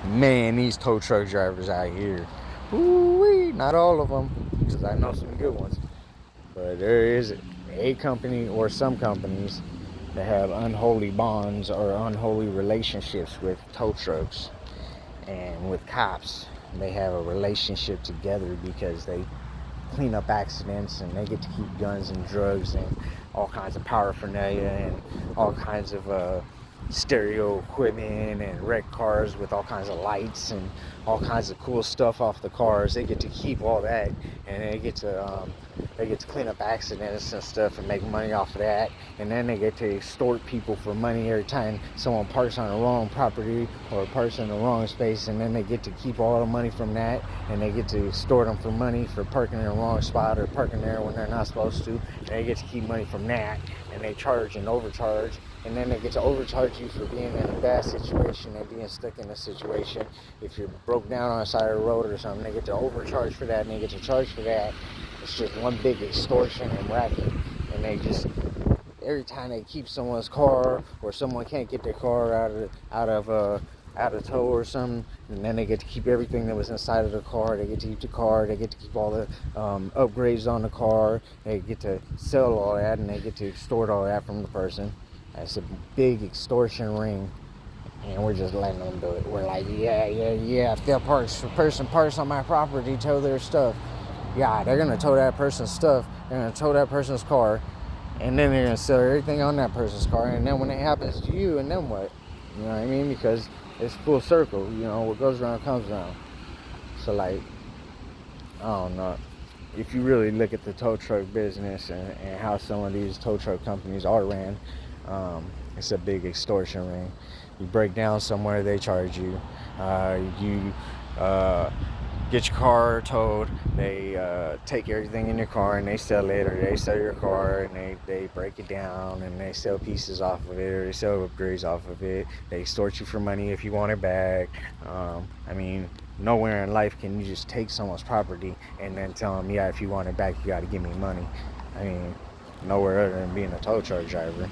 Man, these tow truck drivers out here, ooh-wee, not all of them, because I know some good ones, but there is a company or some companies that have unholy bonds or unholy relationships with tow trucks and with cops. They have a relationship together because they clean up accidents and they get to keep guns and drugs and all kinds of paraphernalia and all kinds of stereo equipment and wrecked cars with all kinds of lights and all kinds of cool stuff off the cars. They get to keep all that, and they get to clean up accidents and stuff and make money off of that. And then they get to extort people for money every time someone parks on the wrong property or parks in the wrong space, and then they get to keep all the money from that, and they get to extort them for money for parking in the wrong spot or parking there when they're not supposed to, and they get to keep money from that, and they charge and overcharge, and then they get to overcharge you for being in a bad situation and being stuck in a situation. If you're broke down on the side of the road or something, they get to overcharge for that, and they get to charge for that. It's just one big extortion and racket, and they just, every time they keep someone's car or someone can't get their car out of tow or something, and then they get to keep everything that was inside of the car. They get to keep the car, they get to keep all the upgrades on the car, they get to sell all that, and they get to extort all that from the person. It's a big extortion ring, and we're just letting them do it. We're like, yeah, if that person parks on my property, tow their stuff. Yeah, they're gonna tow that person's stuff, they're gonna tow that person's car, and then they're gonna sell everything on that person's car, and then when it happens to you, and then what? You know what I mean? Because it's full circle, you know, what goes around comes around. So like, I don't know. If you really look at the tow truck business and how some of these tow truck companies are ran, it's a big extortion ring. You break down somewhere, they charge you. You get your car towed, they take everything in your car and they sell it, or they sell your car and they break it down and they sell pieces off of it, or they sell upgrades off of it. They extort you for money if you want it back. I mean, nowhere in life can you just take someone's property and then tell them, yeah, if you want it back, you got to give me money. I mean, nowhere other than being a tow truck driver.